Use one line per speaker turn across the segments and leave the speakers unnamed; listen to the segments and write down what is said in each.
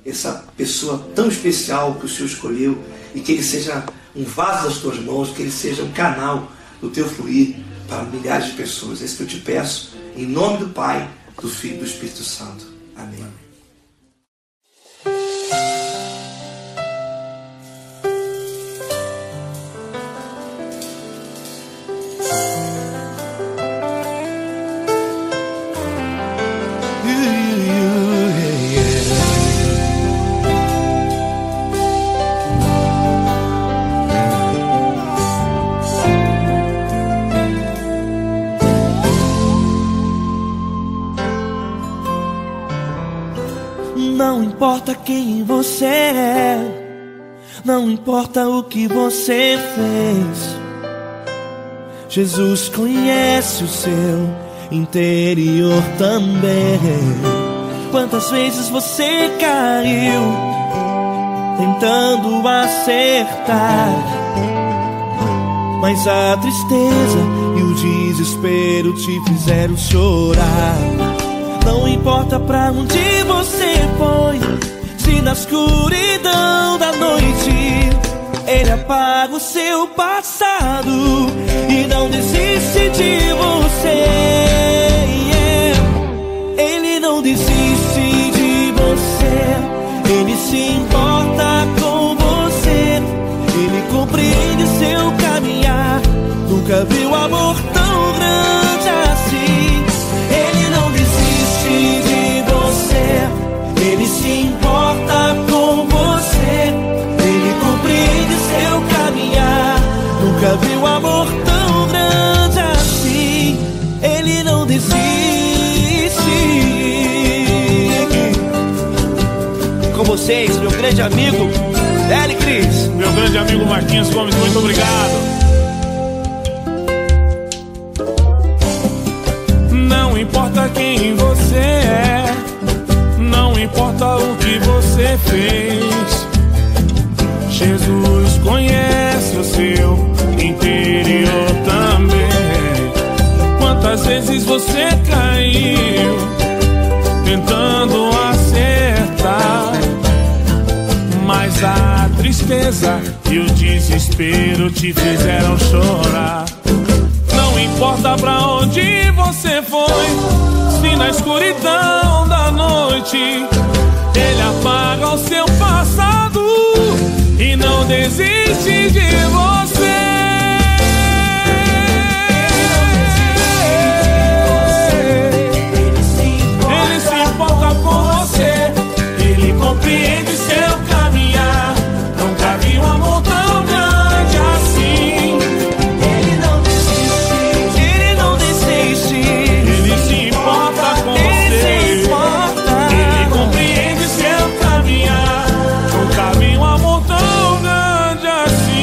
essa pessoa tão especial que o Senhor escolheu, e que ele seja um vaso das tuas mãos, que ele seja um canal do teu fluir para milhares de pessoas. É isso que eu te peço, em nome do Pai, do Filho e do Espírito Santo. Amém.
Não importa quem você é, não importa o que você fez, Jesus conhece o seu interior também. Quantas vezes você caiu tentando acertar, mas a tristeza e o desespero te fizeram chorar. Não importa pra onde você foi, se na escuridão da noite Ele apaga o seu passado e não desiste de você. Ele não desiste de você, Ele se importa com você, Ele compreende seu caminhar. Nunca viu amor tão grande assim. Ele não desiste de você, Ele se importa com você, Ele compreende seu caminhar. Nunca viu amor tão grande assim. Ele não desiste. Com vocês, meu grande amigo L. Cris.
Meu grande amigo Marquinhos Gomes, muito obrigado. Não importa quem você é, não importa o que você fez, Jesus conhece o seu interior também. Quantas vezes você caiu tentando acertar, mas a tristeza e o desespero te fizeram chorar. Não importa pra onde você foi, se na escuridão da noite Ele apaga o seu passado e não desiste de você. Ele se importa com você, Ele compreende seu caminhar. Nunca vi um amor tão grande assim.
Ele não desiste, Ele não desiste.
Ele se importa com você, Ele compreende seu caminhar. Nunca vi um amor tão grande assim.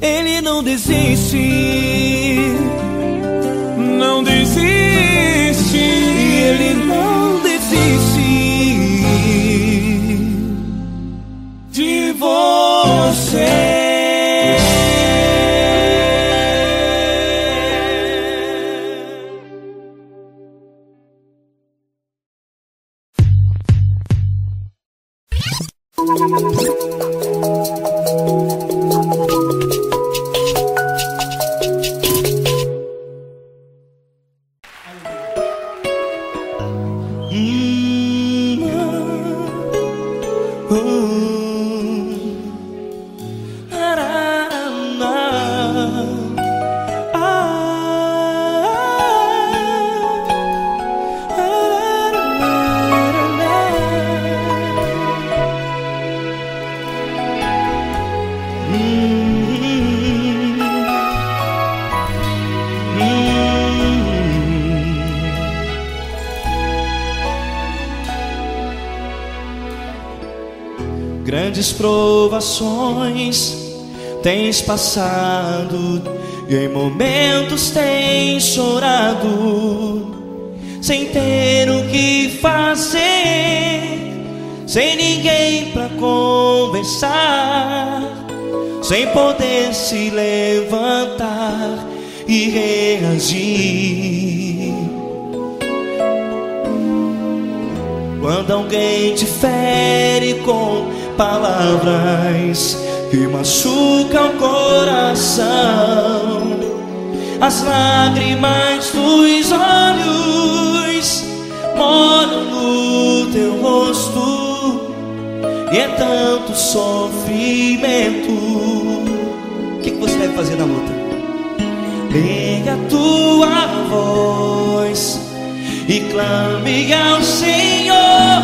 Ele não desiste,
não desiste.
Ele não desiste
De você.
Grandes provações tens passado e em momentos tens chorado, sem ter o que fazer, sem ninguém pra conversar, sem poder se levantar e reagir. Quando alguém te fere com palavras que machucam o coração, as lágrimas dos olhos moram no teu rosto, e é tanto sofrimento. O que você deve fazer na luta? Erga a tua voz e clame ao Senhor,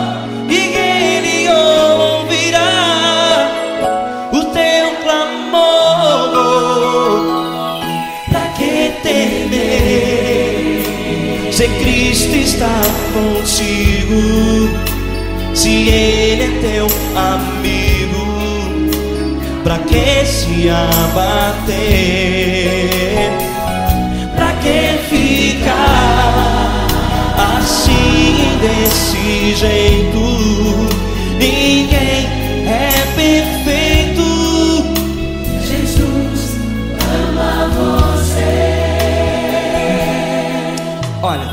e Ele ouvirá o teu clamor. Pra que temer, se Cristo está contigo, se Ele é teu amigo? Pra que se abater? Pra que ficar assim, desse jeito? Ninguém é perfeito.
Jesus ama você.
Olha,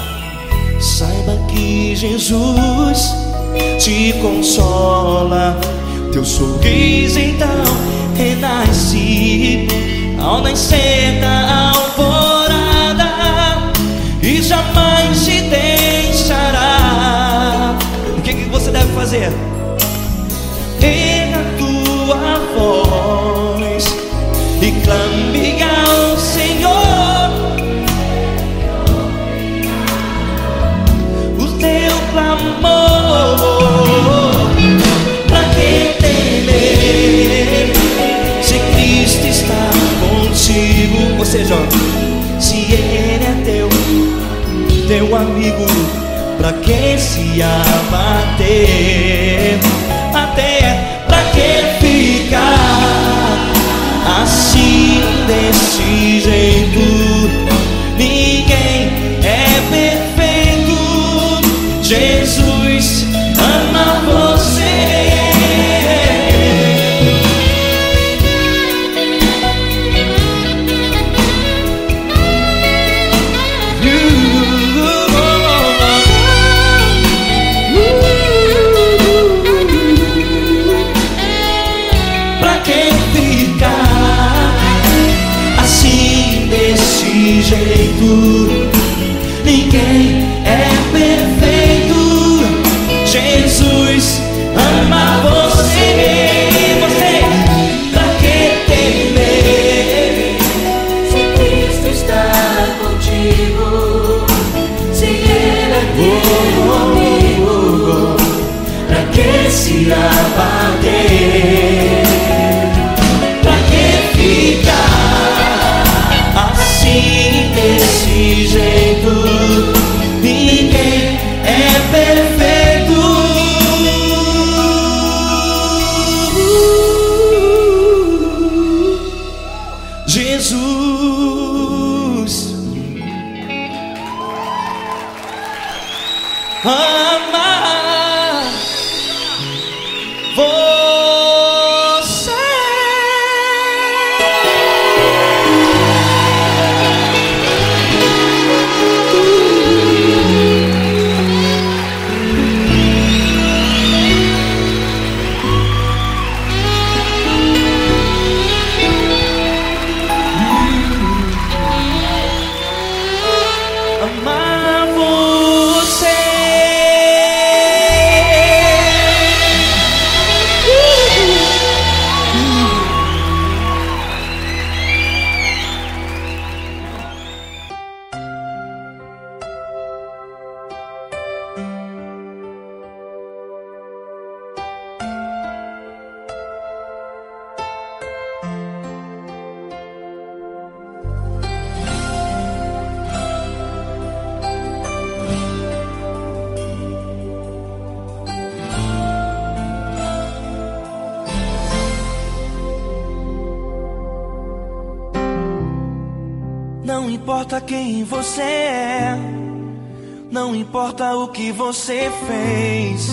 saiba que Jesus te consola. Teu sorriso então renasce ao nascer da alvorada, e jamais te deixará. O que você deve fazer? Erga a tua voz e clame ao Senhor, o teu clamor. Pra que temer, se Cristo está contigo? Ou seja, se Ele é teu amigo, pra que se abater? Até pra que ficar assim, desse jeito? Ninguém é perfeito. Jesus ama você. Jeito, ninguém é perfeito. Jesus ama você. Pra que temer,
se Cristo está contigo, se Ele é teu amigo? Pra que se abater? Pra que ficar assim, desse jeito? Ninguém é perfeito. Jesus ama você. Amar você. Não importa quem você é, não importa o que você fez,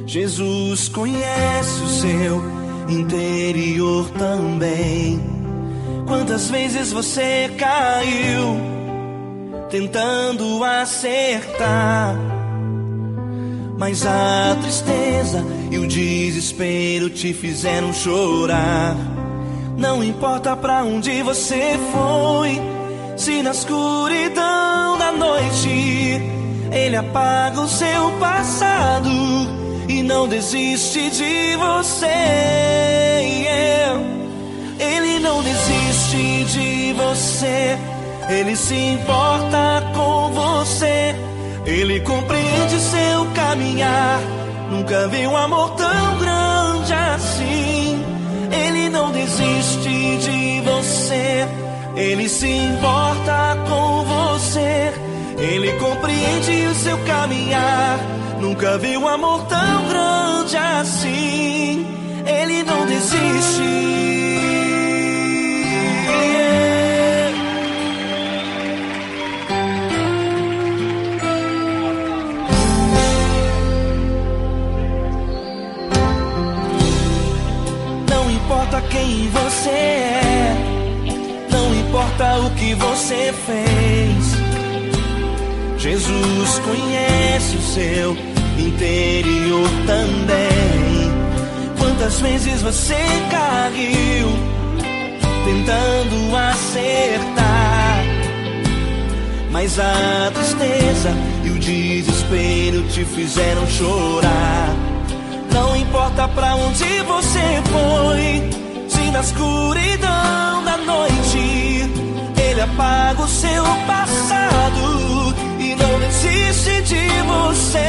Jesus conhece o seu interior também. Quantas vezes você caiu tentando acertar mas a tristeza e o desespero te fizeram chorar. Não importa pra onde você foi, se na escuridão da noite Ele apaga o seu passado e não desiste de você. Ele não desiste de você, Ele se importa com você. Ele compreende seu caminhar, nunca vi um amor tão grande assim. Ele não desiste de você, Ele se importa com você. Ele compreende o seu caminhar, nunca vi um amor tão grande assim. Ele não desiste. Não importa quem você é, não importa o que você fez, Jesus conhece o seu interior também. Quantas vezes você caiu tentando acertar, mas a tristeza e o desespero te fizeram chorar. Não importa pra onde você foi, se na escuridão da noite Ele apaga o seu passado e não desiste de você.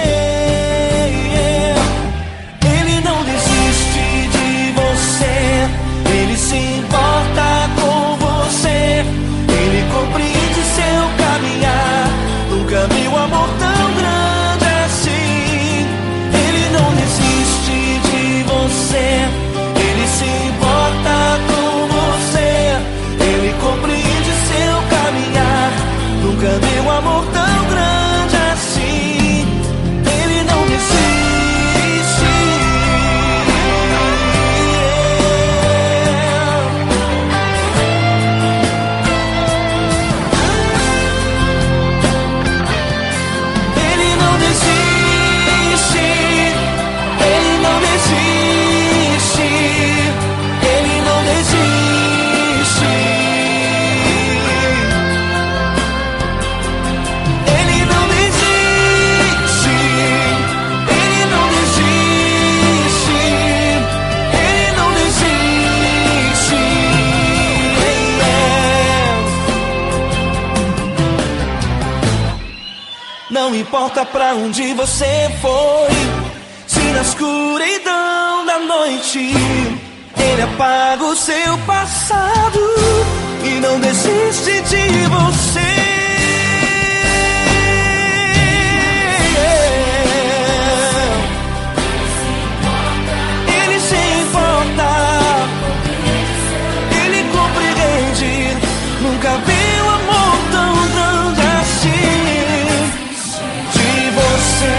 Ele não desiste de você, Ele se importa com você. Ele compreende seu caminhar, nunca vi um amor tão grande assim. Ele não desiste de você, Ele se importa com você. Ele compreende seu caminhar, nunca vi um amor tão grande assim. Ele não desiste. Ele não desiste. Ele não desiste. Ele não desiste. Ele não desiste. Ele não desiste. Ele não desiste. Não importa pra onde você foi, se na escuridão da noite Ele apaga o seu passado e não desiste de você. Ele se importa, Ele compreende, nunca vi um amor tão grande assim. De você,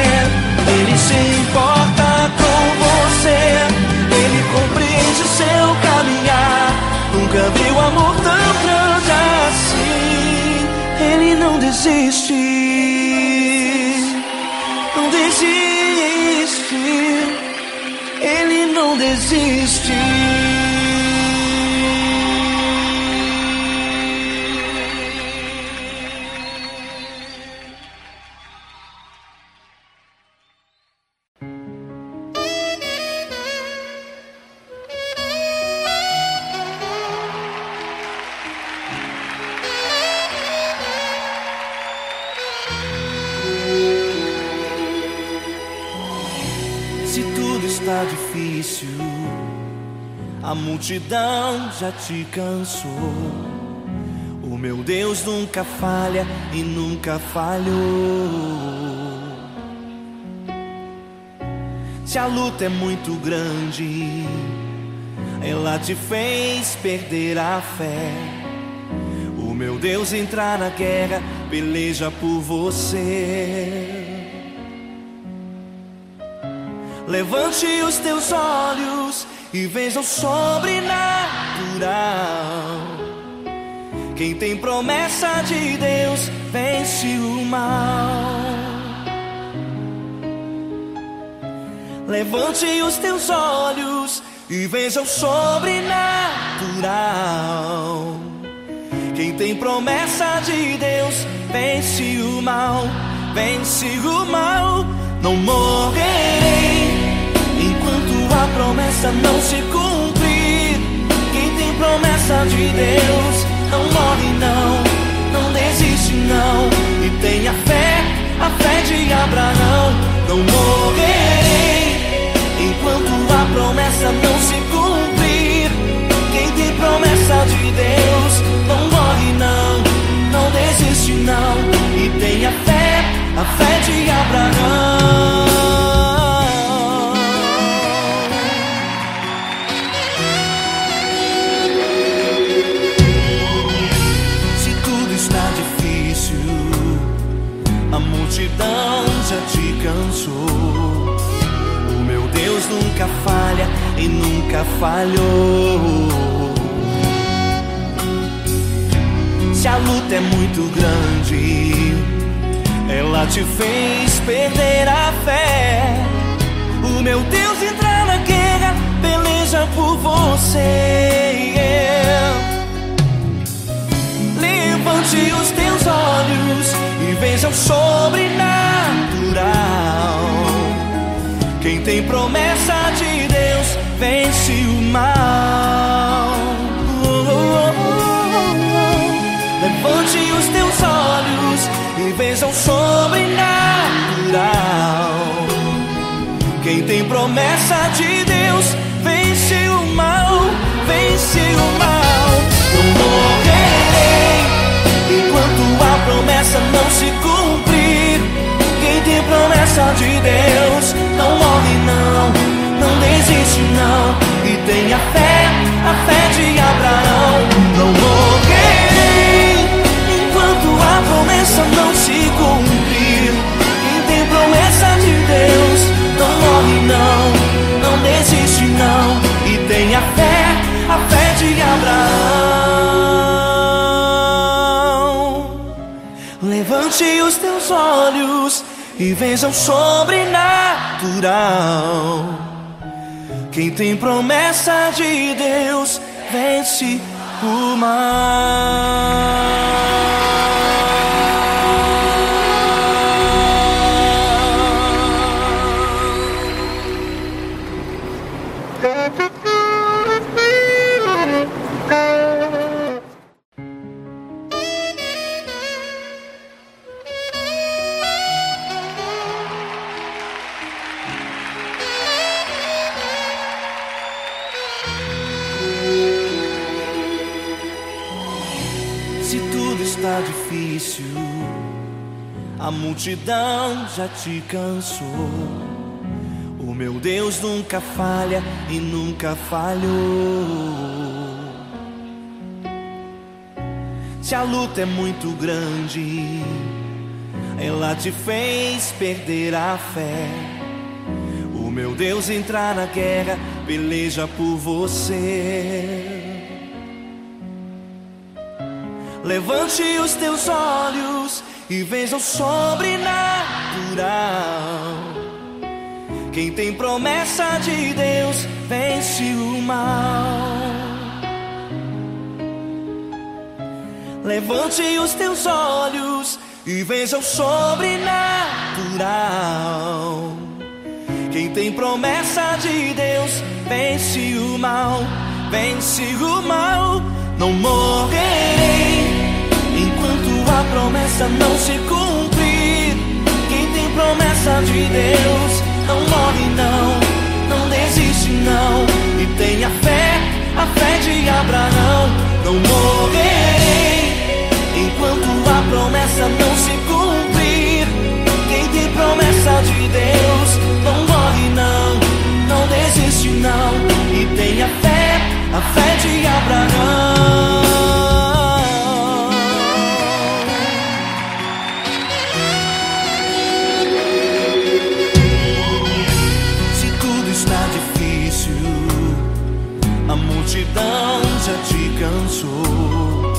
Ele se importa com você. Ele compreende o seu caminhar, nunca vi um amor tão grande assim. Ele não desiste, não desiste. Ele não desiste. Se tudo está difícil, a multidão já te cansou. O meu Deus nunca falha e nunca falhou. Se a luta é muito grande, ela te fez perder a fé. O meu Deus entra na guerra, peleja por você. Levante os teus olhos e veja o sobrenatural. Quem tem promessa de Deus vence o mal. Levante os teus olhos e veja o sobrenatural. Quem tem promessa de Deus vence o mal, vence o mal. Não morrerei enquanto a promessa não se cumprir. Quem tem promessa de Deus não morre não, não desiste não. E tenha fé, a fé de Abraão. Não morrerei enquanto a promessa não se cumprir. Quem tem promessa de Deus não morre não, não desiste não. E tenha fé, a fé de Abraão. Se tudo está difícil, a multidão já te cansou. O meu Deus nunca falha e nunca falhou. Se a luta é muito grande, ela te fez perder a fé. O meu Deus entra na guerra, peleja por você. Levante os teus olhos e veja o sobrenatural. Quem tem promessa de Deus vence o mal. Levante os teus olhos e veja o sobrenatural. Quem tem promessa de Deus vence o mal, vence o mal. Não morrerei enquanto a promessa não se cumprir. Quem tem promessa de Deus não morre não, não desiste não. E tenha fé, a fé de Abraão. Não morrerei enquanto a promessa não se cumprir. Quem tem promessa de Deus não morre não, não desiste não. E tenha fé, a fé de Abraão. Levante os teus olhos e veja o sobrenatural. Quem tem promessa de Deus vence o mal. Está difícil, a multidão já te cansou. O meu Deus nunca falha e nunca falhou. Se a luta é muito grande, ela te fez perder a fé. O meu Deus entra na guerra, peleja por você. Levante os teus olhos e veja o sobrenatural. Quem tem promessa de Deus vence o mal. Levante os teus olhos e veja o sobrenatural. Quem tem promessa de Deus vence o mal, vence o mal. Não morrerei enquanto a promessa não se cumprir. Quem tem promessa de Deus não morre não, não desiste não. E tenha fé, a fé de Abraão. Não morrerei enquanto a promessa não se cumprir. Quem tem promessa de Deus não morre não, não desiste não. E tenha fé, a fé de Abraão. Se tudo está difícil, a multidão já te cansou.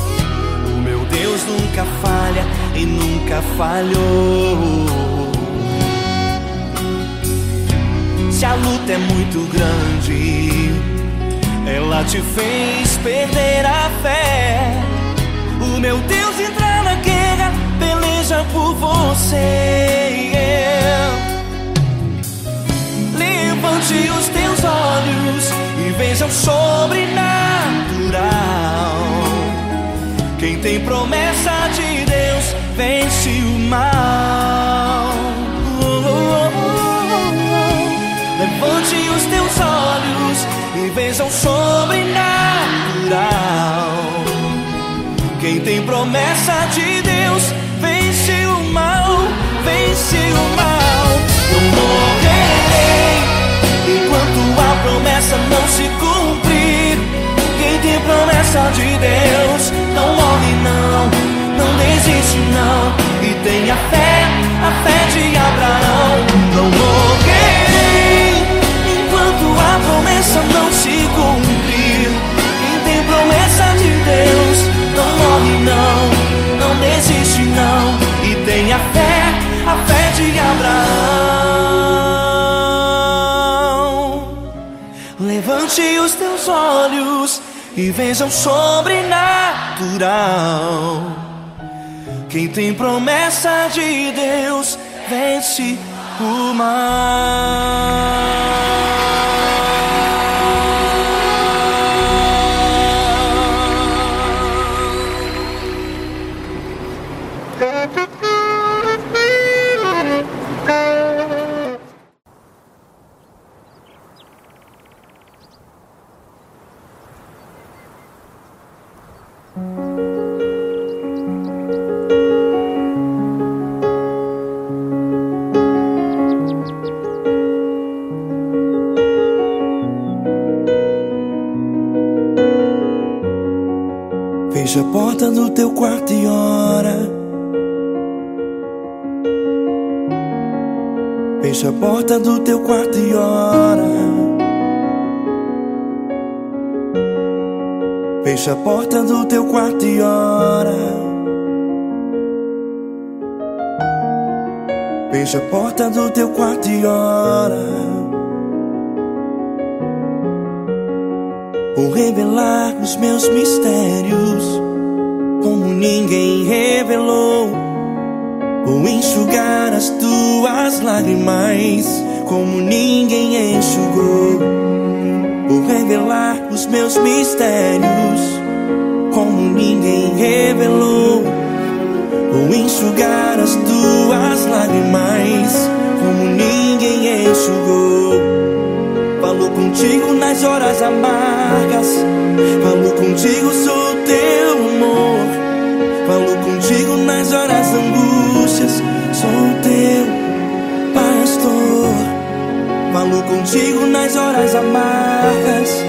O meu Deus nunca falha e nunca falhou. Se a luta é muito grande, ela te fez perder a fé. O meu Deus entra na guerra, peleja por você. Levante os teus olhos e veja o sobrenatural. Quem tem promessa de Deus vence o mal. Levante os teus olhos e veja o sobrenatural. Quem tem promessa de Deus vence o mal, vence o mal. Não morrerei enquanto a promessa não se cumprir. Quem tem promessa de Deus não morre não, não desiste não. E tenha fé, a fé de Abraão. Não morrerei enquanto a promessa não se cumprir. Quem tem promessa de Deus não morre não, não desiste não. E tenha fé, a fé de Abraão. Levante os teus olhos e veja o sobrenatural. Quem tem promessa de Deus vence o mal.
Fecha a porta do teu quarto e ora. Fecha a porta do teu quarto e ora. Fecha a porta do teu quarto e ora. Fecha a porta do teu quarto e ora. Vou revelar os meus mistérios como ninguém revelou. Vou enxugar as tuas lágrimas como ninguém enxugou. Vou revelar os meus mistérios como ninguém revelou. Vou enxugar as tuas lágrimas como ninguém enxugou. Falo contigo nas horas amargas, falo contigo, sou teu amor. Falo contigo nas horas angústias, sou teu pastor. Falo contigo nas horas amargas,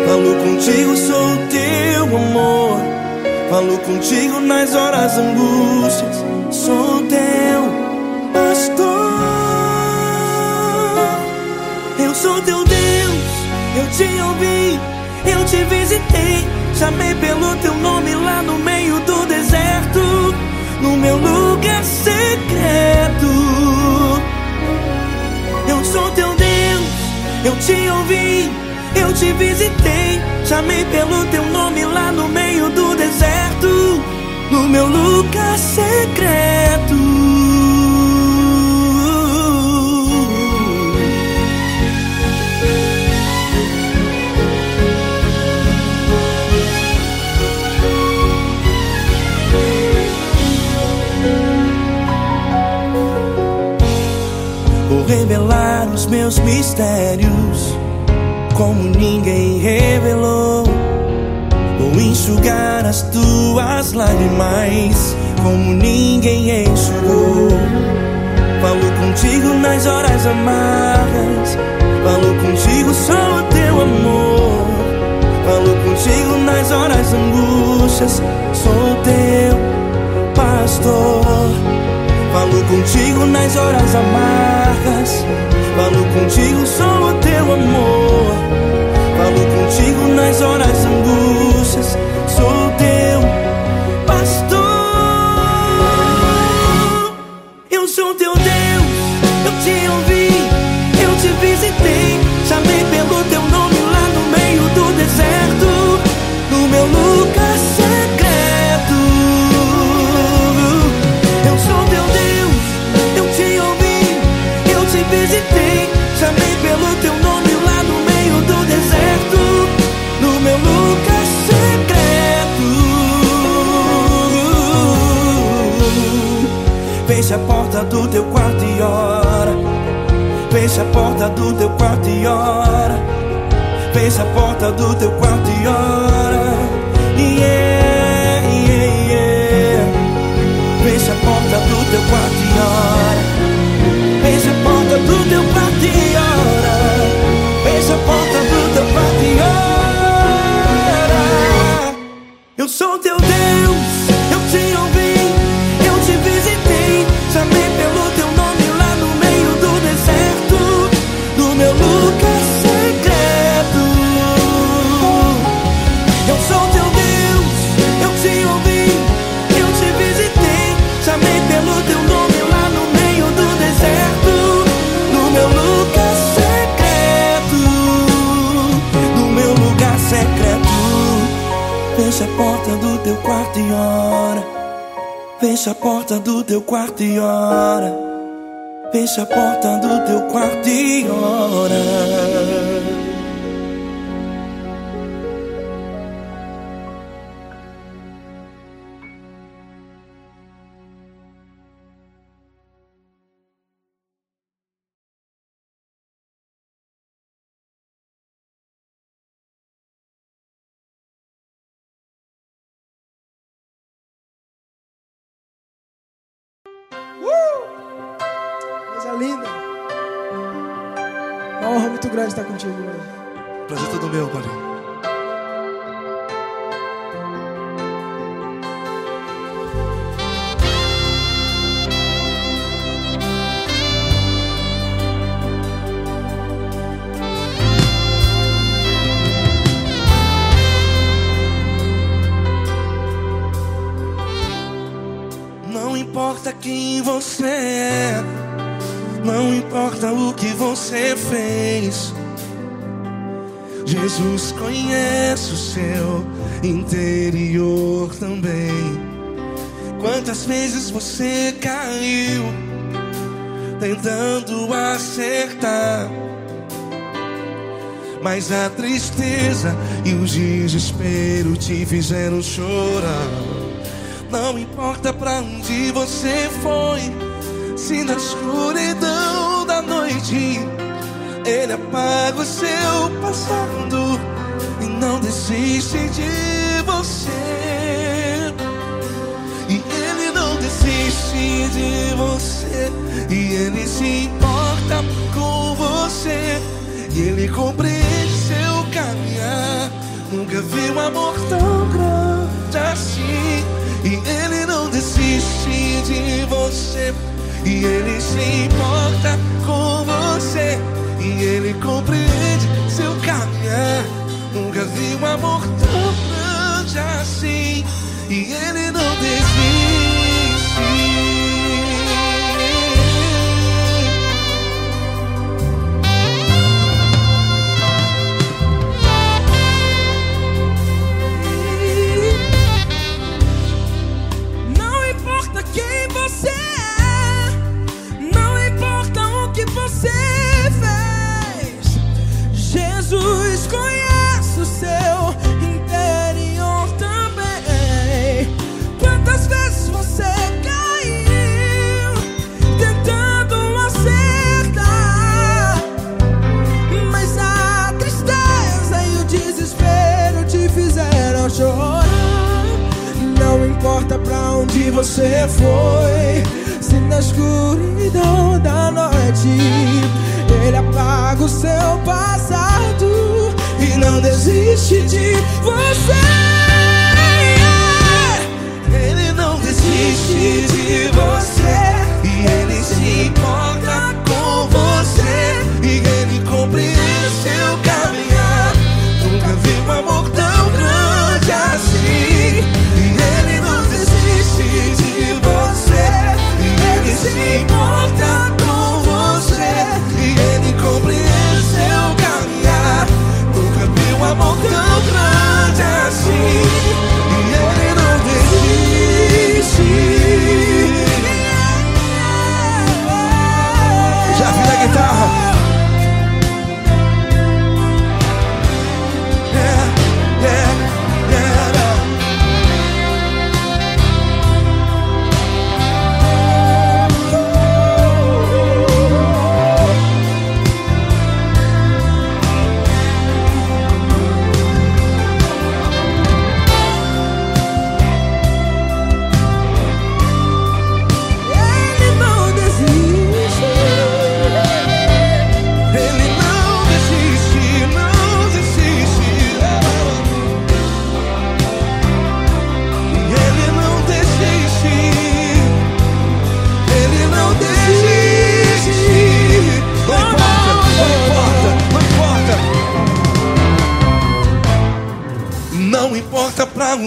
falo contigo, sou teu amor. Falo contigo nas horas angústias, sou teu pastor. Eu sou teu Deus, eu te ouvi, eu te visitei. Chamei pelo teu nome lá no meio do deserto, no meu lugar secreto. Eu sou teu Deus, eu te ouvi, eu te visitei. Chamei pelo teu nome lá no meio do deserto, no meu lugar secreto. Vou revelar os meus mistérios como ninguém revelou. Vou enxugar as tuas lágrimas como ninguém enxugou. Falo contigo nas horas amargas, falo contigo, sou teu amor. Falo contigo nas horas angústias, sou teu pastor. Falo contigo nas horas amargas, falo contigo, sou o teu amor. Falo contigo nas horas angústias, sou teu pastor. Eu sou teu Deus, eu te ouvi, eu te visitei.
lugar secreto. Eu sou teu Deus, eu te ouvi, eu te visitei, chamei pelo teu nome lá no meio do deserto, no meu lugar secreto. Fecha a porta do teu quarto e ora. Fecha a porta do teu quarto e ora. Fecha a porta do teu quarto e ora. Yeah, yeah, yeah. Fecha a porta do teu quarto e ora. Fecha a porta do teu quarto e ora. Fecha a porta do teu quarto e ora. Eu sou teu Deus, eu te ouvi, eu te visitei, chamei pelo teu nome lá no meio do deserto, no meu lugar secreto. Eu sou teu Deus, eu te ouvi, eu te visitei, chamei pelo teu nome lá no meio do deserto, no meu lugar secreto, no meu lugar secreto. Fecha a porta do teu quarto e ora. Fecha a porta do teu quarto e ora. Fecha a porta do teu quarto e ora.
Coisa linda. Uma honra muito grande estar contigo hoje.
Prazer todo meu, Paulinho.
Não importa quem você é, não importa o que você fez, Jesus conhece o seu interior também. Quantas vezes você caiu tentando acertar, mas a tristeza e o desespero te fizeram chorar. Não importa pra onde você foi, se na escuridão da noite Ele apaga o seu passado e não desiste de você. E Ele não desiste de você, e Ele se importa com você, e Ele compreende seu caminhar. Nunca vi um amor tão grande assim. E Ele não desiste de você, e Ele se importa com você, e Ele compreende seu caminhar. Nunca vi um amor tão grande assim. E Ele não desiste.
Quem você é, não importa o que você fez, Jesus conhece o seu interior também. Quantas vezes você caiu tentando acertar, mas a tristeza e o desespero te fizeram chorar. Não importa pra onde você foi, se na escuridão da noite Ele apaga o seu passado e não desiste de você.
Ele não desiste de você, e Ele se importa com você, e Ele compreende seu caminhar. Nunca vi um amor tão grande assim. Ele não desiste de você, e Ele se importa com você, e Ele compreende seu caminhar. Nunca vi um amor tão grande assim.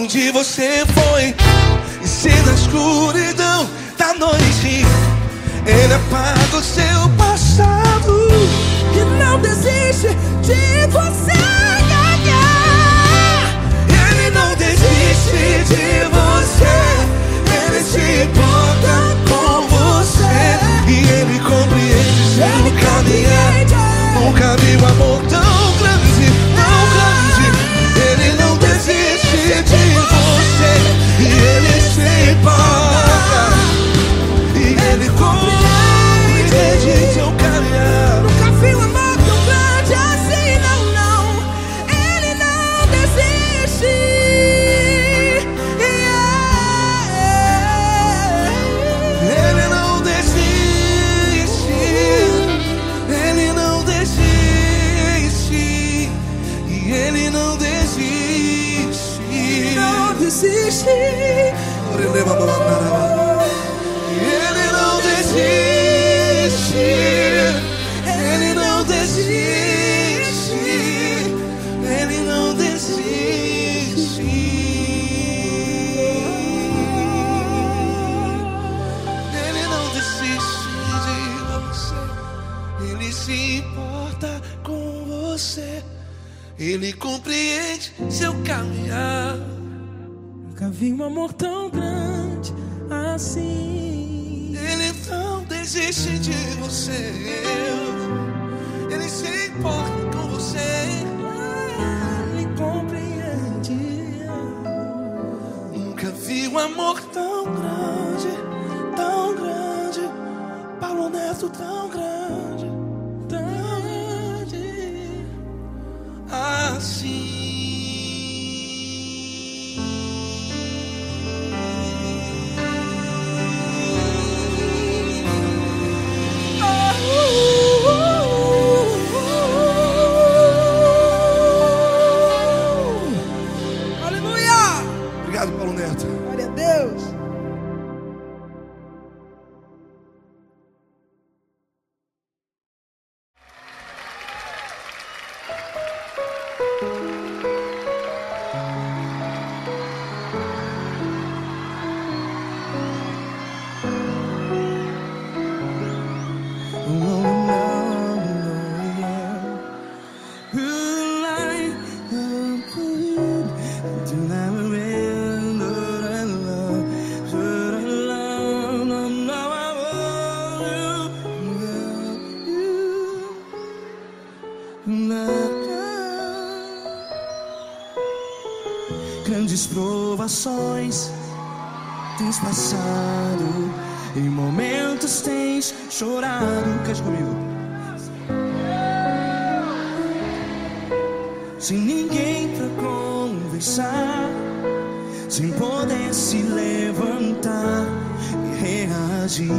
onde você foi. E se na escuridão da noite Ele apaga o seu passado
E não desiste de você.
Ele não desiste de você. Ele se importa com você. E Ele compreende seu caminhar. Nunca vi um amor tão grande, tão grande. Ele não desiste de você. E Ele se importa. E Ele compreende seu caminhar.
Nunca vi um amor tão grande assim, não, não. Ele não desiste.
Ele não desiste. Ele não desiste. E Ele não desiste.
Não desiste.
Ele não desiste. Ele não desiste. Ele não desiste. Ele não desiste de você. Ele se importa com você. Ele compreende seu caminhar.
Nunca vi um amor tão grande assim.
Ele não desiste de você. Ele se importa com você.
Ele compreende.
Nunca vi um amor tão grande, tão grande. Paulo Neto tão grande, tão grande assim. Obrigado, Paulo Neto.
Glória a Deus.
Grandes provações tens passado, em momentos tens chorado. Cante comigo. Sem ninguém pra conversar, sem poder se levantar e reagir.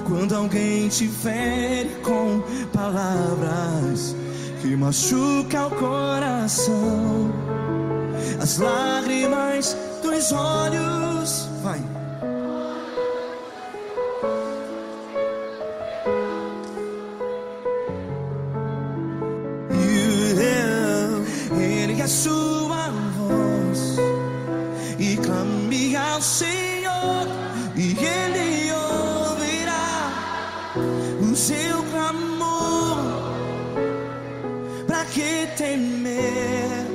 Quando alguém te fere com palavras que machuca o coração, as lágrimas dos olhos, vai. Ergue a sua voz e clame ao Senhor, e Ele ouvirá o seu clamor. Pra que temer,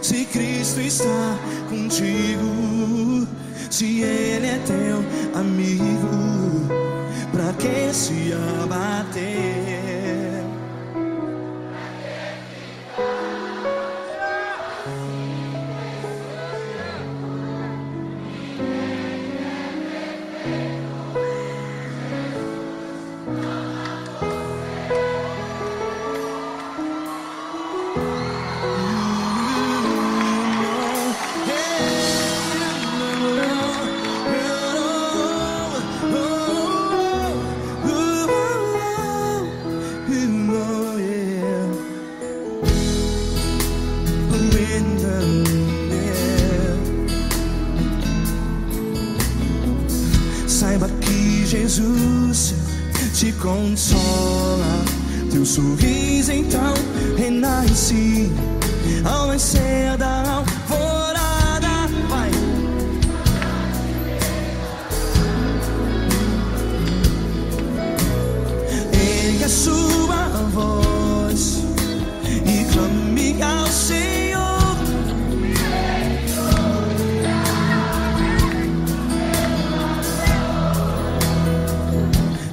se Cristo está contigo? Se Ele é teu amigo, pra que se abater? Saiba que Jesus te consola, teu sorriso então renasce. mais cedo da alvorada. Vai. Ergue a sua voz e clame ao Senhor.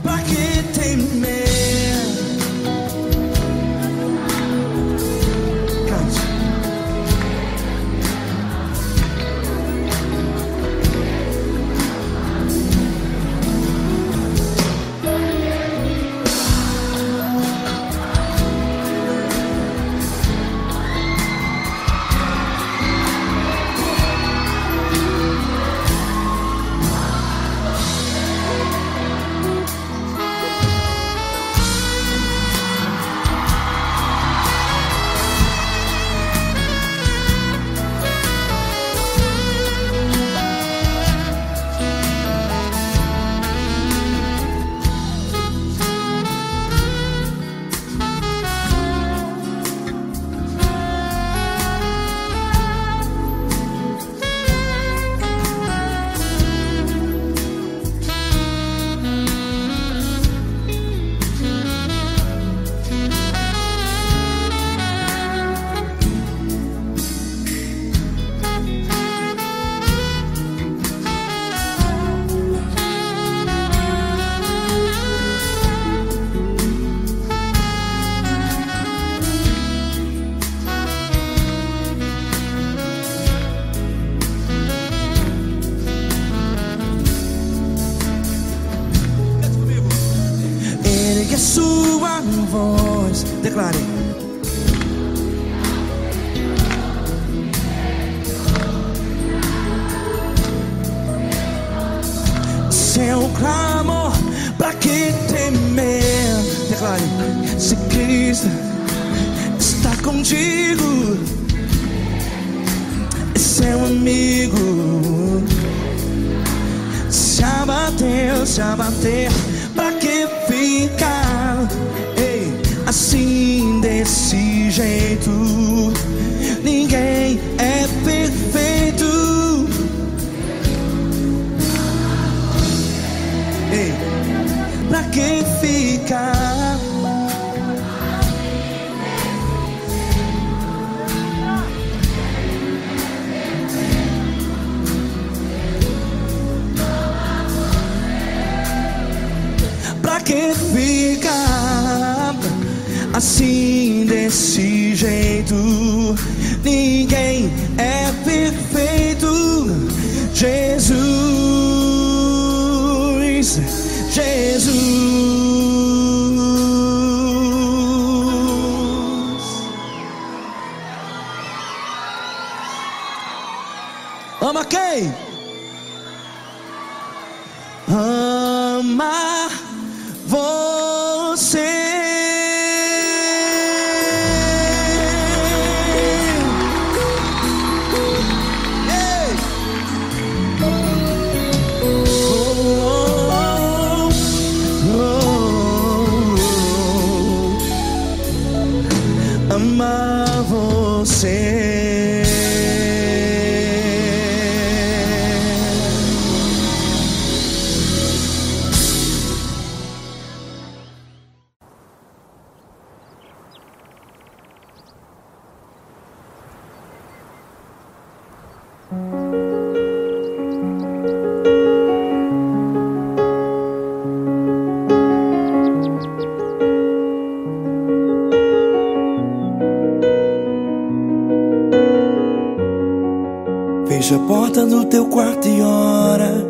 Pra que temer? Ergue a sua voz, declare. Seu clamor, pra que temer? Declare. Se Cristo está contigo, é seu amigo. Se abater, pra que ficar, ei, assim desse jeito? Ninguém é perfeito. Ei, pra que ficar? Pra que ficar assim desse jeito? Ninguém é perfeito. Jesus, Jesus. Ama quem? Ama você. Ei. Ama você. Fecha a porta do teu quarto e ora.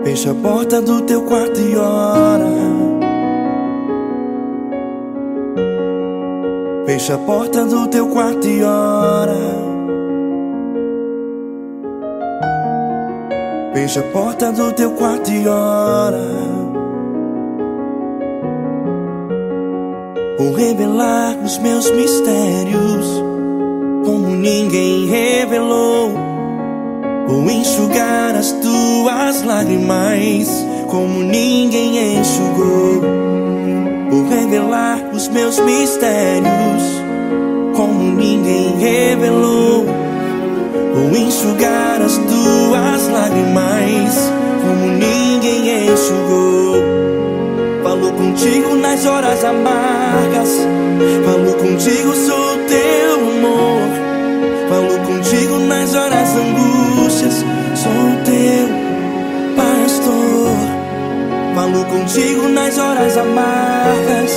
Fecha a porta do teu quarto e ora. Fecha a porta do teu quarto e ora. Fecha a porta do teu quarto e ora. Vou revelar os meus mistérios como ninguém revelou. Vou enxugar as tuas lágrimas como ninguém enxugou. Vou revelar os meus mistérios como ninguém revelou. Vou enxugar as tuas lágrimas como ninguém enxugou. Falo contigo nas horas amargas, falo contigo, sou teu amor. Falo contigo nas horas angústias, sou teu pastor. Falo contigo nas horas amargas,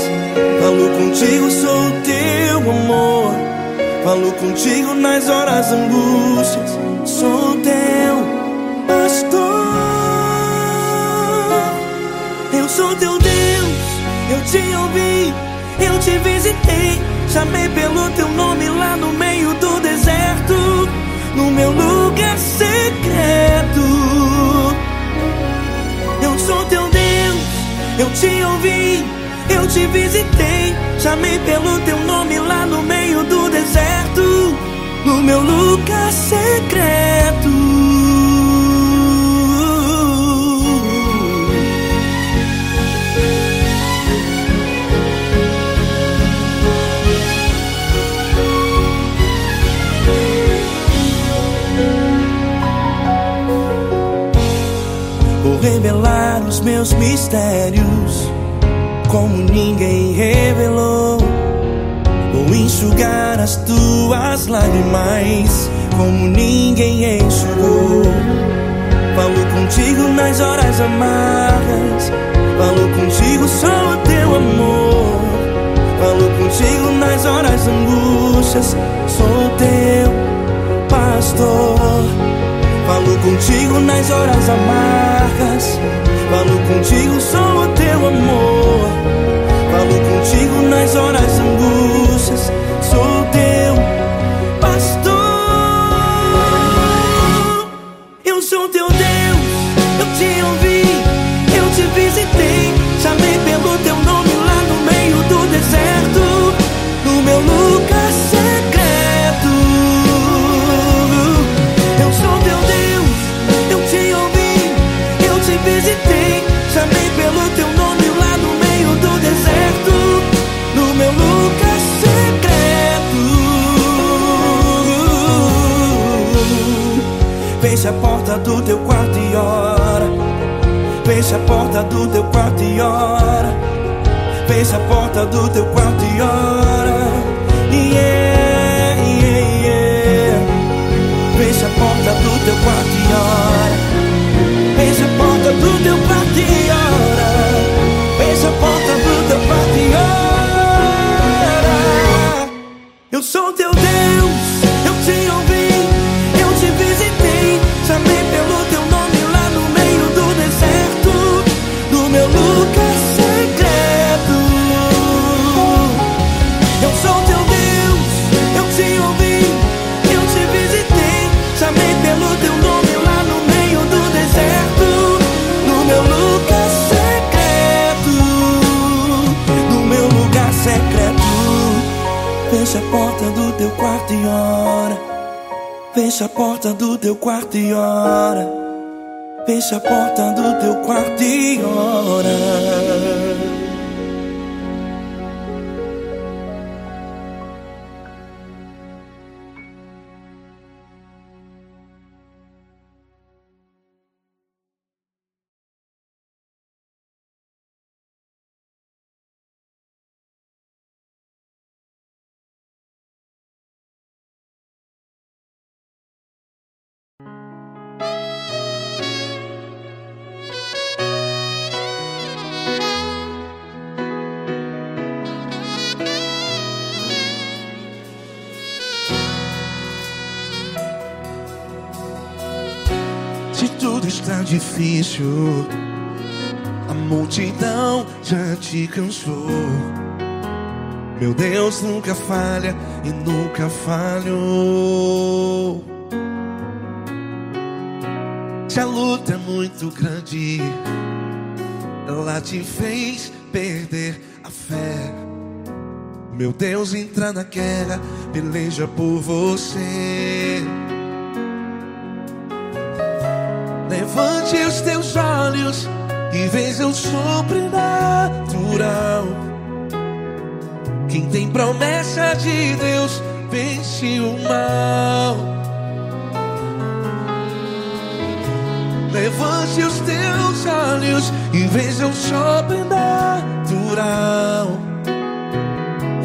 falo contigo, sou teu amor. Falo contigo nas horas angústias, sou teu pastor. Eu sou teu Deus, eu te ouvi, eu te visitei. Chamei pelo teu nome lá no meio do deserto, no meu lugar secreto. Eu sou teu Deus, eu te ouvi, eu te visitei. Chamei pelo teu nome lá no meio do deserto, no meu lugar secreto. Vou revelar os meus mistérios como ninguém revelou. Vou enxugar as tuas lágrimas como ninguém enxugou. Falo contigo nas horas amargas, falo contigo, sou teu amor. Falo contigo nas horas angústias, sou teu pastor. Falo contigo nas horas amargas, falo contigo, sou teu amor. Falo contigo nas horas angústias, sou teu pastor. Eu sou teu Deus, eu te ouvi, eu te visitei. Chamei pelo teu nome lá no meio do deserto, no meu lugar secreto. Eu sou teu Deus, eu te ouvi, eu te visitei. Chamei pelo teu nome lá no meio do deserto, no meu lugar secreto. Fecha a porta do teu quarto e ora. Fecha a porta do teu quarto e ora. Fecha a porta do teu quarto e ora. Yeah, yeah, yeah. Fecha a porta do teu quarto e ora. Fecha a porta do teu quarto e ora. Fecha a porta do teu quarto e ora. Eu sou teu Deus, eu te ouvi, eu te visitei. Chamei pelo teu nome lá no meio do deserto, no meu lugar secreto. Eu sou teu Deus, eu te ouvi, eu te visitei. Chamei pelo teu nome lá no meio do deserto, no meu lugar secreto, no meu lugar secreto. Fecha a porta do teu quarto e ora. Fecha a porta do teu quarto e ora. Fecha a porta do teu quarto e ora.
Se tudo está difícil, a multidão já te cansou. Meu Deus nunca falha e nunca falhou. Se a luta é muito grande, ela te fez perder a fé. Meu Deus entra na guerra, peleja por você. Levante os teus olhos e veja o sobrenatural.
Quem tem promessa de Deus vence o mal. Levante os teus olhos e veja o sobrenatural.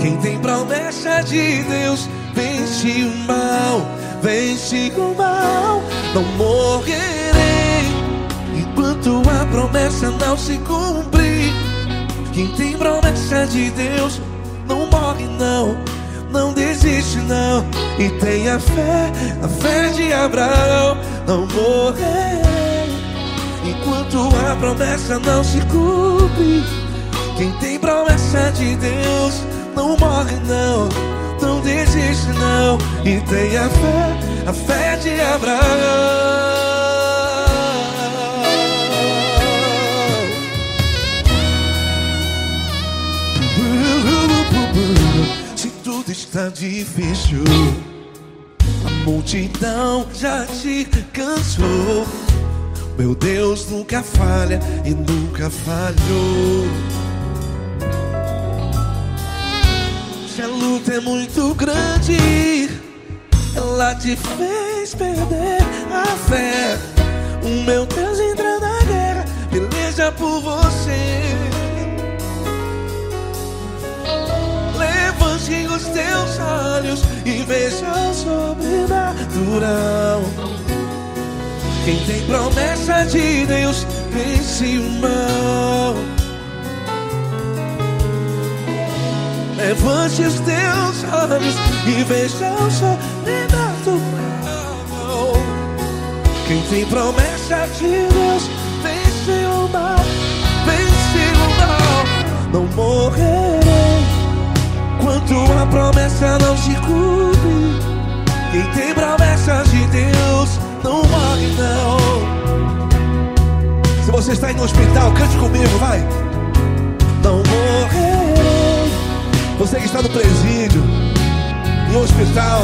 Quem tem promessa de Deus vence o mal, vence o mal. Não morrerei enquanto a promessa não se cumprir. Quem tem promessa de Deus não morre não, não desiste não. E tem a fé de Abraão. Não morrerei enquanto a promessa não se cumpre. Quem tem promessa de Deus não morre não, não desiste não. E tem a fé de Abraão. Se tudo está difícil, a multidão já te cansou. Meu Deus nunca falha e nunca falhou. Se a luta é muito grande, ela te fez perder a fé. O meu Deus entra na guerra, peleja por você. Levante os teus olhos e veja o sobrenatural. Quem tem promessa de Deus vence o mal. Levante os teus olhos e veja o sobrenatural. Quem tem promessa de Deus vence o mal, vence o mal. Não morrerei enquanto a promessa não se cumpre. Quem tem promessa de Deus não morre não. Se você está aí no hospital, cante comigo, vai. Não morrerei. Você que está no presídio, em um hospital,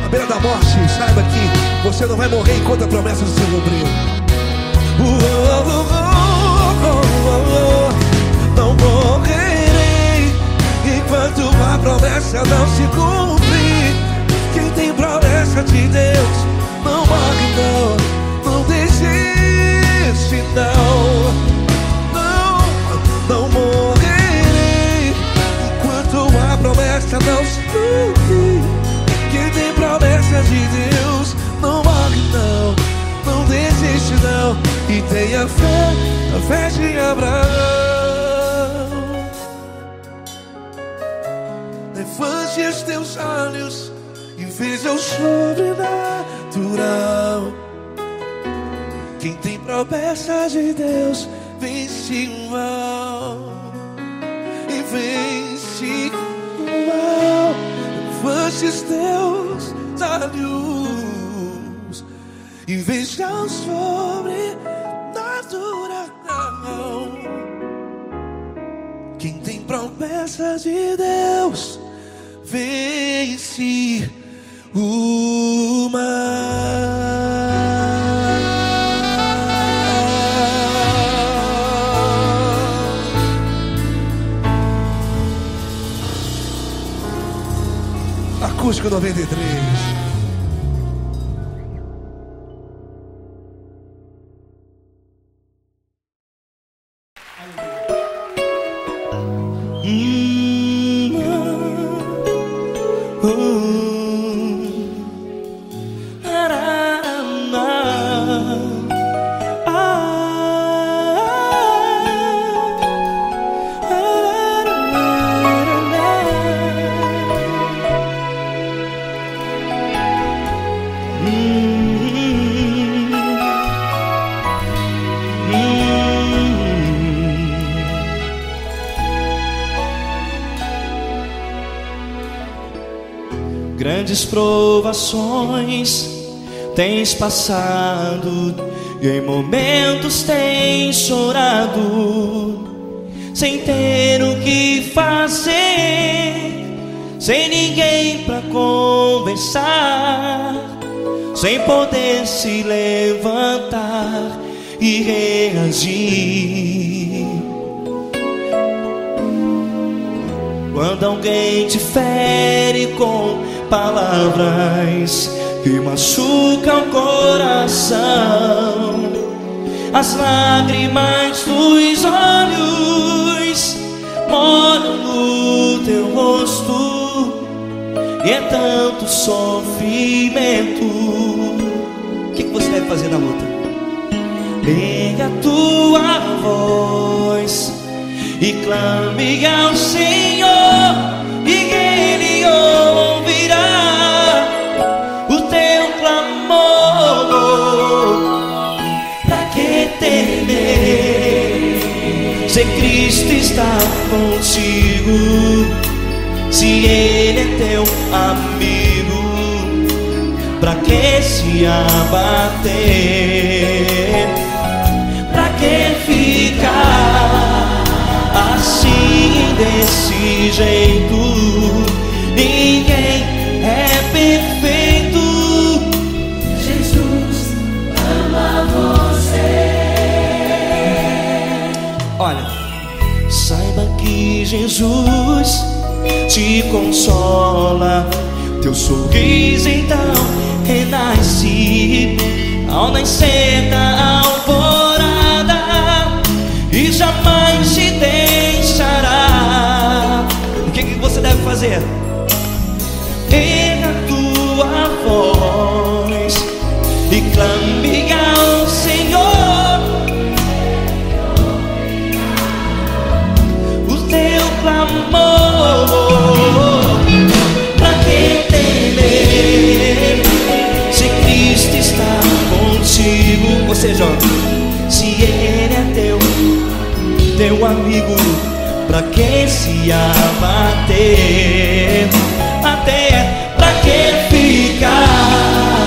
à beira da morte, saiba que você não vai morrer enquanto a promessa não se cumprir. Não morrerei enquanto a promessa não se cumprir. Quem tem promessa de Deus não morre não, não desiste não. Não morrerei enquanto a promessa não se cumprir. Quem tem promessa de Deus não morre não, não desiste não. E tem a fé de Abraão. Levante os teus olhos e veja o sobrenatural. Quem tem promessa de Deus vence o mal, e vence o mal. Levante os teus olhos e veja o sobrenatural. Quem tem promessa de Deus vence o mal. Acústico 93.
Grandes provações tens passado e em momentos tens chorado, sem ter o que fazer, sem ninguém pra conversar, sem poder se levantar e reagir.
Quando alguém te fere com palavras que machucam o coração, as lágrimas dos olhos molham no teu rosto, e é tanto sofrimento. O que você deve fazer na luta? Pega a tua voz e clame ao Senhor, e Ele ouvirá o teu clamor. Pra que temer, se Cristo está contigo, se Ele é teu amigo? Pra que se abater? Pra que ficar assim, desse jeito? Ninguém é perfeito.
Jesus ama você.
Olha, saiba que Jesus te consola. Teu sorriso então renasce ao nascer da alvorada, e jamais te deixará. O que você deve fazer? Erga a tua voz e clame ao Senhor, o teu clamor. Pra que temer, se Cristo está contigo? Ou seja, se Ele é teu amigo, pra que se abater? Até pra que ficar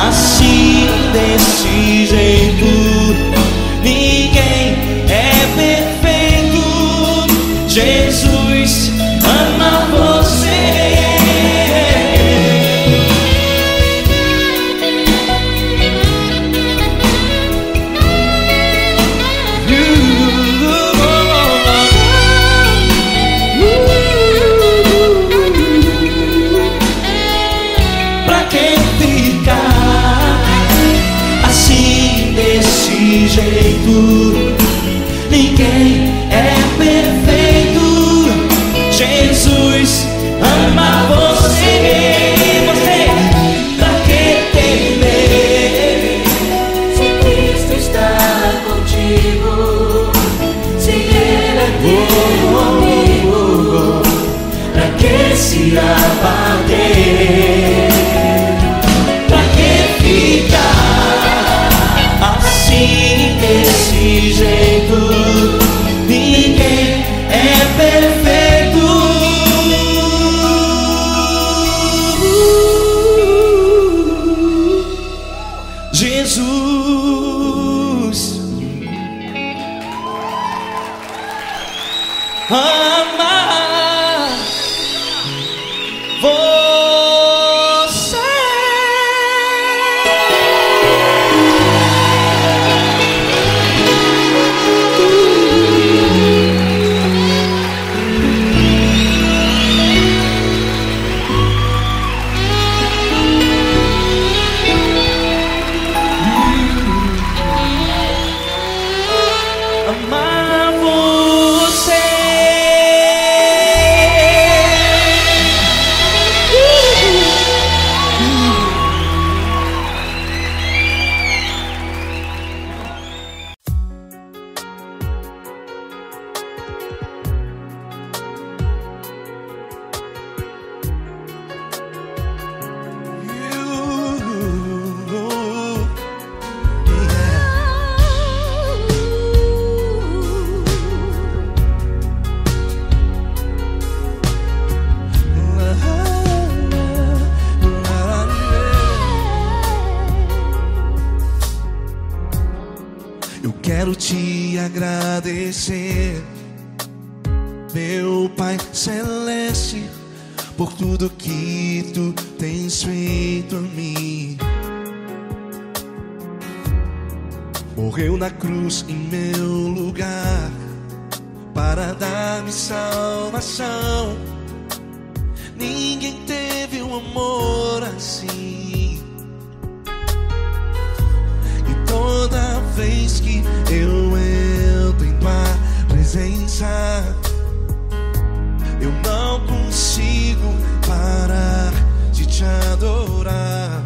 assim, desse jeito? Ninguém é perfeito. Jesus ama você. Jeito, ninguém é perfeito. Jesus ama você. Pra que temer,
Se Cristo está contigo, se Ele é teu amigo,
pra que se abater? Pra que ficar assim, desse jeito? Ninguém é perfeito. Jesus ama você. Amar você.
Eu quero te agradecer, meu Pai Celeste, por tudo que tu tens feito a mim. Morreu na cruz em meu lugar
para dar-me salvação. Ninguém teve um amor assim. E toda vez que eu entro em tua presença, eu não consigo parar de te adorar.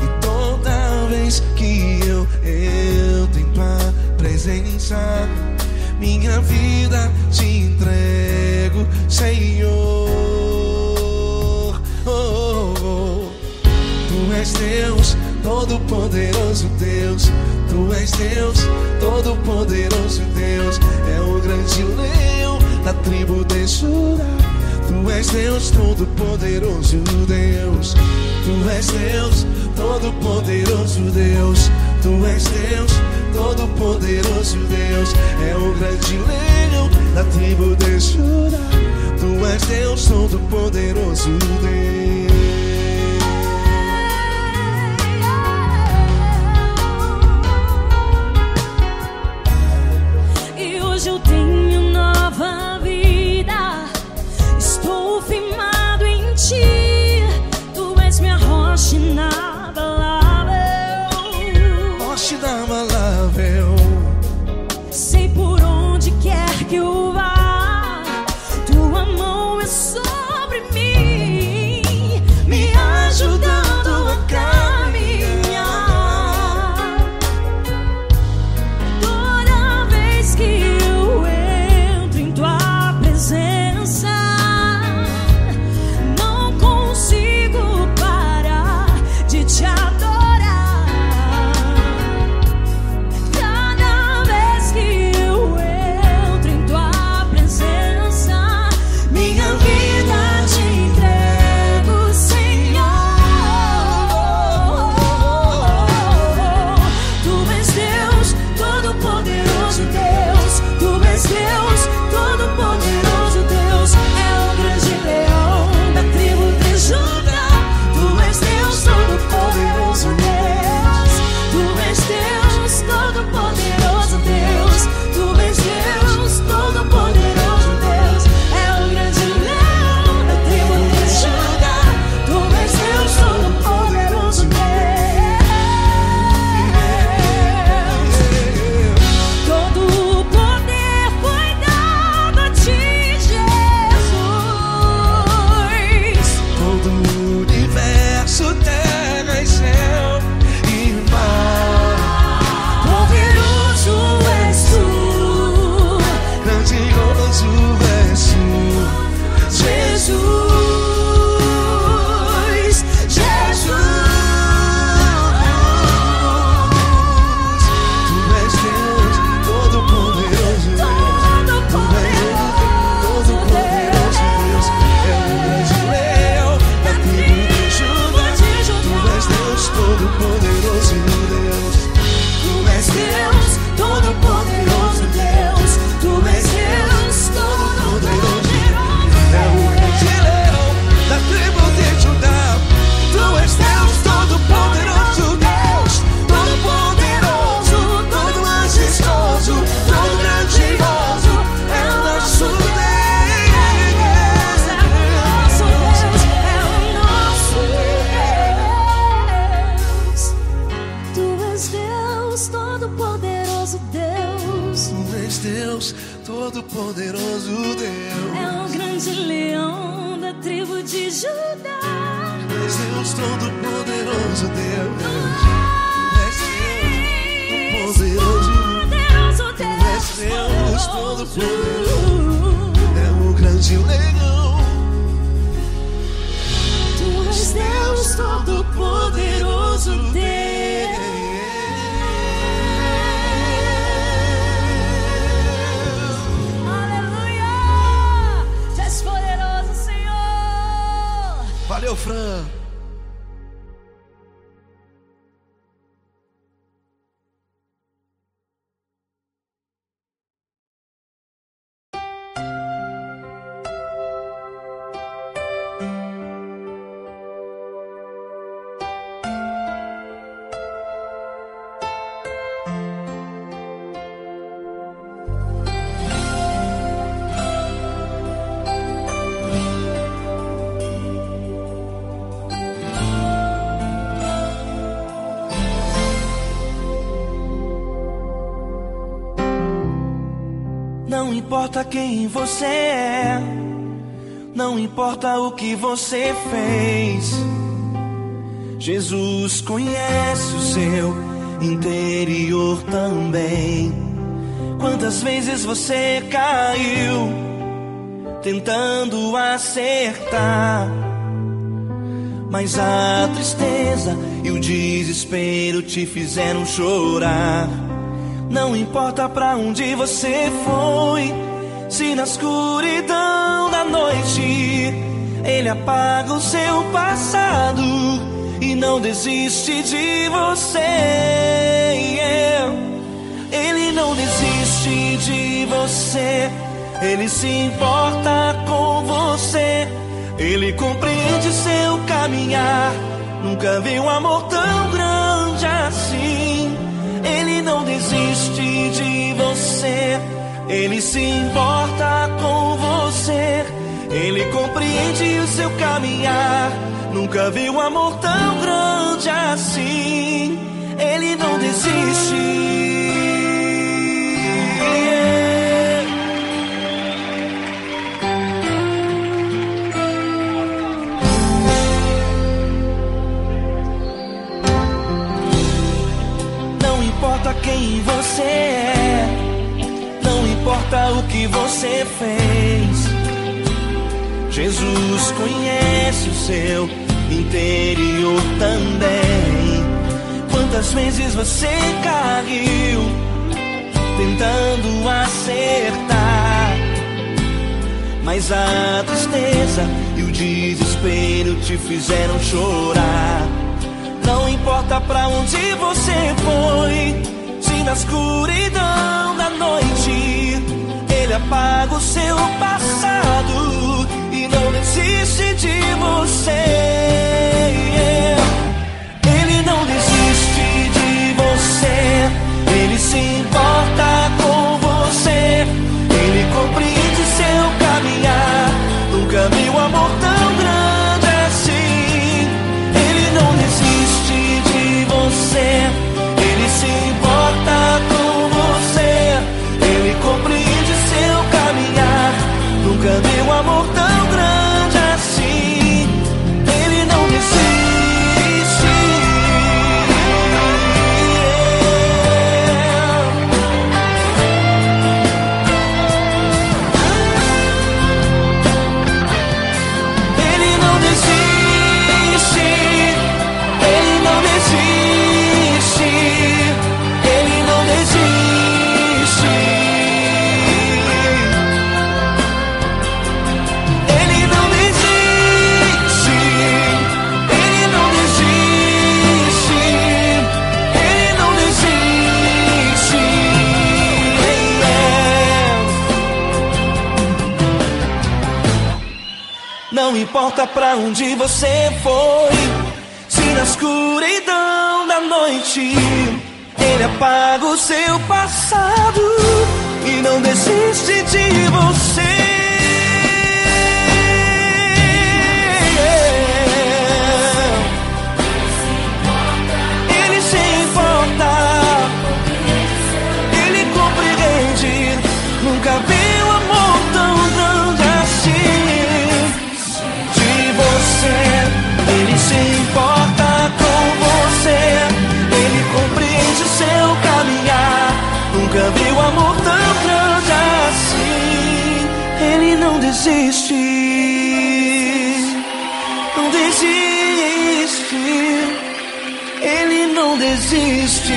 E toda vez que eu entro em tua presença, minha vida te entrego, Senhor. Oh, oh, oh. Tu és Deus, Todo-Poderoso Deus. Tu és Deus, Todo-Poderoso Deus. É o grande leão da tribo de Judá. Tu és Deus, Todo-Poderoso Deus. Tu és Deus, Todo-Poderoso Deus. Tu és Deus, Todo-Poderoso Deus. É o grande leão da tribo de Judá. Tu és Deus, Todo-Poderoso Deus.
E hoje eu tenho nova vida. Estou firmado em ti. Tu és minha rocha inabalável.
Rocha inabalável.
Sei por onde quer que eu vá, tua mão é sobre mim, me ajudando a caminhar. Toda vez que eu entro em tua presença, não consigo parar de te adorar. Cada vez que eu entro em tua presença, minha vida te entrego, Senhor. Tu és Deus, Todo-Poderoso Deus. Tu és Deus, Todo-Poderoso Deus. É o grande leão da tribo de Judá. Tu és Deus, Todo-Poderoso Deus. Tu és Deus, Todo-Poderoso Deus. Tu és Deus, Todo-Poderoso Deus. É o grande leão da tribo de Judá. Tu és Deus, Todo-Poderoso Deus. Todo o poder foi dado a ti, Jesus.
Todo o universo, terra e céu e mar.
Poderoso és tu,
Grandioso és tu,
Jesus, Jesus.
Tu és Deus, Todo-Poderoso Deus. Tu és Deus, Todo-Poderoso Deus. É o grande leão da tribo de Judá. Tu és Deus, Todo-Poderoso Deus.
Tu és Deus, Todo-Poderoso Deus. Tu és Deus, Todo-Poderoso Deus.
É o grande leão da tribo de Judá. Tu és Deus, Todo-Poderoso Deus. Todo-Poderoso, todo majestoso, todo grandioso. É o nosso Deus.
Nosso Deus é o nosso Deus. Tu és Deus, Todo-Poderoso Deus.
Tu és Deus, Todo-Poderoso Deus.
É o grande leão da tribo de Judá.
Tu és Deus, Todo-Poderoso Deus. Tu és Deus, Todo-Poderoso.
Poderoso
Tu és
Deus,
Deus, Todo-Poderoso. É o grande leão.
Tu és Deus, Todo-Poderoso Deus. Aleluia! Tu és poderoso, Senhor.
Valeu, Fran.
importa quem você é, não importa o que você fez, Jesus conhece o seu interior também. Quantas vezes você caiu tentando acertar, mas a tristeza e o desespero te fizeram chorar. Não importa pra onde você foi, se na escuridão da noite Ele apaga o seu passado e não desiste de você. Ele não desiste de você, Ele se importa com você, Ele compreende seu caminhar. Nunca vi um amor tão grande assim. Ele não desiste de você, Ele se importa com você, Ele compreende o seu caminhar. Nunca vi um amor tão grande assim. Ele não desiste. Não importa quem você é, não importa o que você fez, Jesus conhece o seu interior também. Quantas vezes você caiu tentando acertar, mas a tristeza e o desespero te fizeram chorar. Não importa pra onde você foi, se na escuridão da noite Ele apaga o seu passado e não desiste de você. Ele não desiste de você, Ele se importa com você, Ele compreende seu caminhar. Nunca vi um amor tão grande assim. Ele não desiste de você, Ele se importa com você, Ele compreende seu caminhar. Nunca vi um amor tão grande assim. Ele não desiste. Ele não desiste. Ele não desiste. Ele não desiste. Ele não desiste. Ele não desiste. Ele não desiste. Não importa pra onde você foi, se na escuridão da noite Ele apaga o seu passado e não desiste de você. Ele se importa, Ele compreende. Nunca vi um amor tão grande assim. De você, Ele se importa com você, Ele compreende seu caminhar. Nunca vi um amor tão grande assim. Ele não desiste, não desiste. Ele não desiste.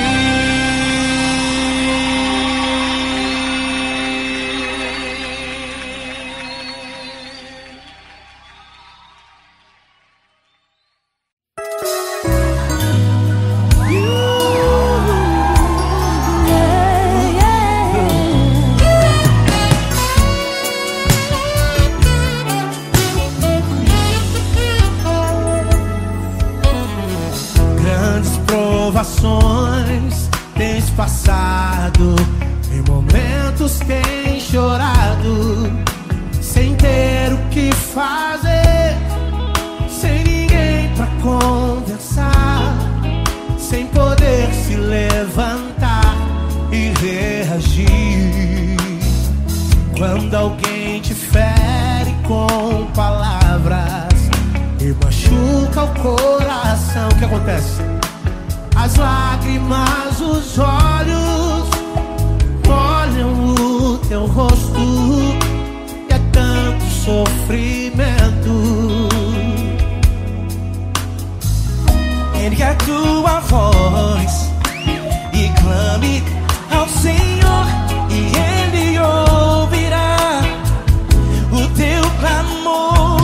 Grandes provações tens passado, em momentos tens chorado, sem ter o que fazer, sem ninguém pra conversar, sem poder se levantar e reagir. Quando alguém te fere com palavras e machuca o coração, o que acontece? As lágrimas, os olhos olham o teu rosto e é tanto sofrimento. Ergue a tua voz e clame ao Senhor e Ele ouvirá o teu clamor,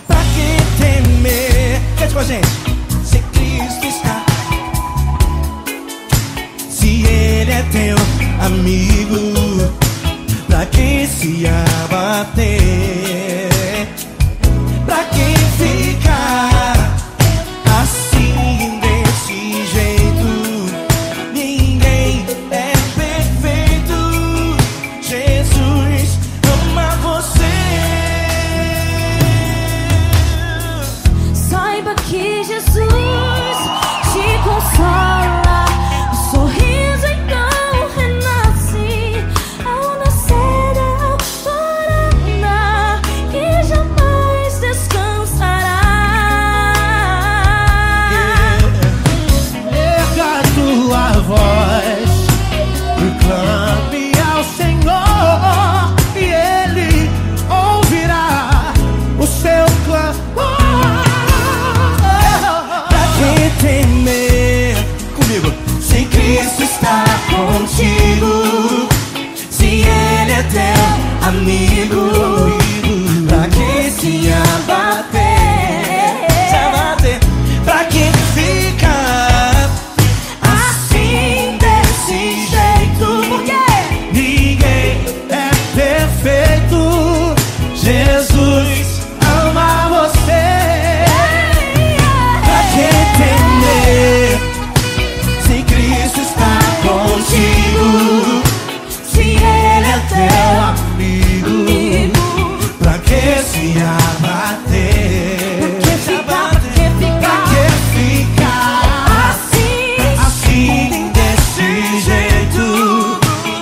pra que temer? Cante com a gente. Se Cristo está, se Ele é teu amigo, pra que se abater? Pra que ficar assim desse jeito? Ninguém é perfeito. Jesus ama você.
Saiba que Jesus te consola. O sorriso então renasce ao nascer da alvorada, que jamais descansará.
Erga a tua voz e clame ao Senhor e Ele ouvirá o seu clamor. Pra que temer? Comigo. Se Cristo está contigo, se Ele é teu amigo, pra que se abater? Pra que ficar assim desse jeito? Ninguém é perfeito. Jesus ama você. Pra que temer? Se Cristo está contigo, se Ele é teu amigo, pra que se abater? Pra que ficar assim desse jeito?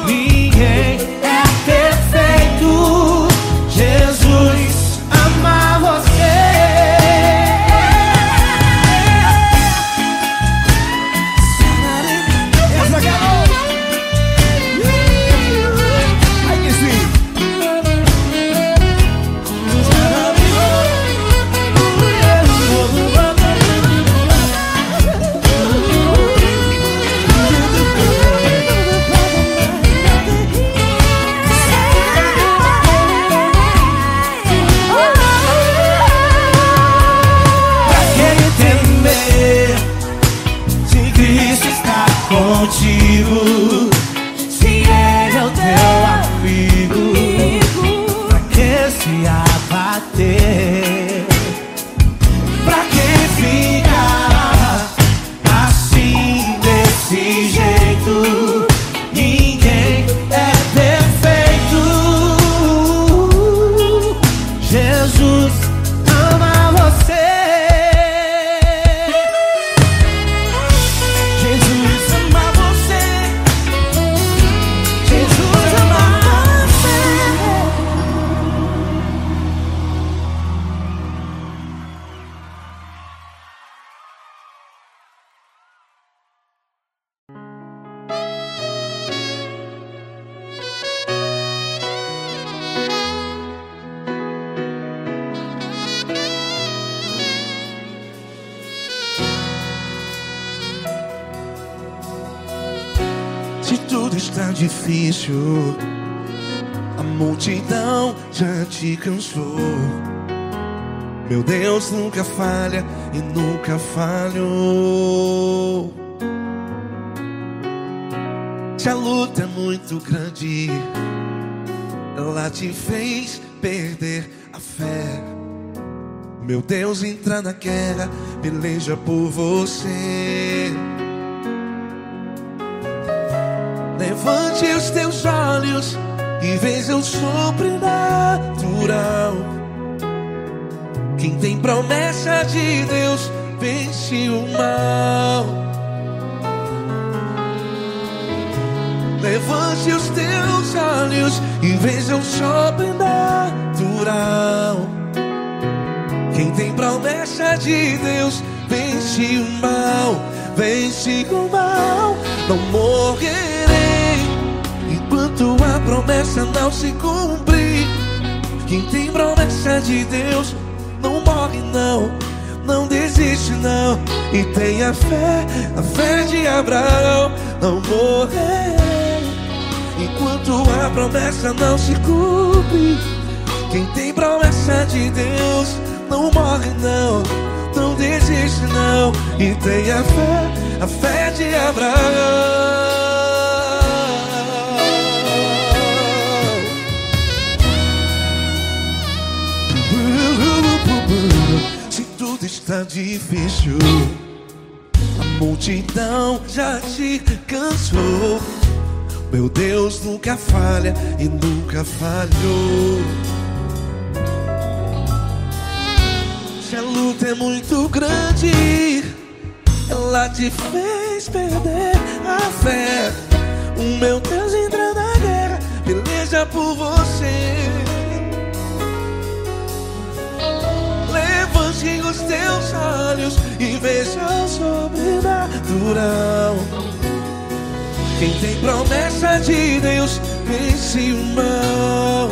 Ninguém é perfeito. Jesus ama você. Essa galera. Ai, que sim. Pra que temer? Se Cristo está contigo, se Ele é o teu amigo, pra que se abater? Pra que ficar assim desse jeito? Ninguém é perfeito. Jesus ama você. Jesus ama você. Jesus ama você. Se tudo está difícil, a multidão já te cansou. Meu Deus nunca falha e nunca falhou. Se a luta é muito grande, ela te fez perder a fé. Meu Deus entra na guerra, peleja por você. Levante os teus olhos e veja o sobrenatural. Quem tem promessa de Deus vence o mal. Levante os teus teus olhos e veja o sobrenatural. Quem tem promessa de Deus vence o mal, vence o mal. Não morrerei enquanto a promessa não se cumprir. Quem tem promessa de Deus não morre não, não desiste não. E tem a fé de Abraão. Não morrerei enquanto a promessa não se cumpre. Quem tem promessa de Deus não morre não, não desiste não. E tem a fé de Abraão. Se tudo está difícil, a multidão já te cansou, meu Deus nunca falha e nunca falhou. Se a luta é muito grande, ela te fez perder a fé. O meu Deus entra na guerra, peleja por você. Levante os teus olhos e veja o sobrenatural. Quem tem promessa de Deus vence o mal.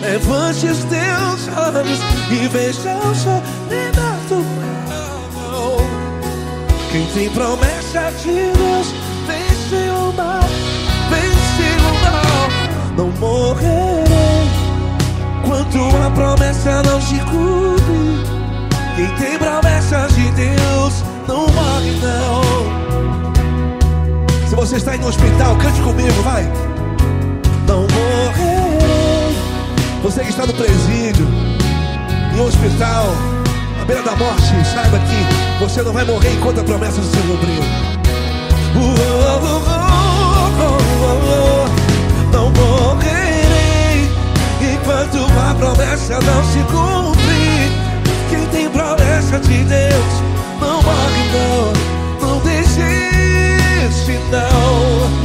Levante os teus olhos e veja o sobrenatural. Quem tem promessa de Deus vence o mal, vence o mal. Não morrerei enquanto a promessa não se cumpre. Quem tem promessa de Deus não morre não. Se você está aí no hospital, cante comigo, vai. Não morrerei. Você que está no presídio, em um hospital, à beira da morte, saiba que você não vai morrer enquanto a promessa não se cumprir. Não morrerei enquanto a promessa não se cumprir. Quem tem promessa de Deus não morre não, não desiste não.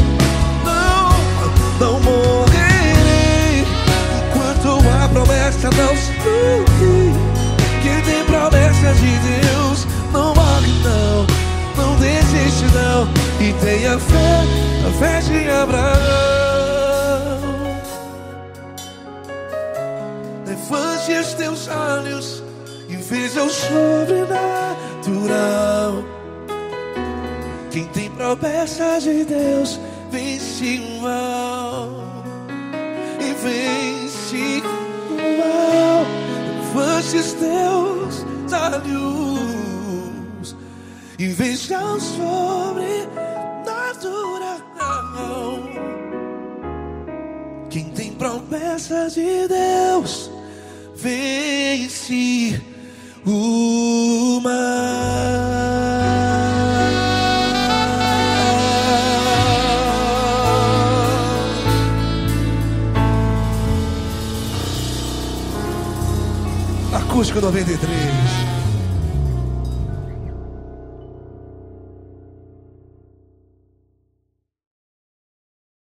Não morrerei enquanto a promessa não se cumprir. Quem tem promessa de Deus não morre não, não desiste não. E tem a fé de Abraão. Levante os teus olhos e veja o sobrenatural. Quem tem promessa de Deus vence o mal, e vence o mal. Levante os teus olhos e veja o sobrenatural. Quem tem promessa de Deus vence o mal. Acústico 93.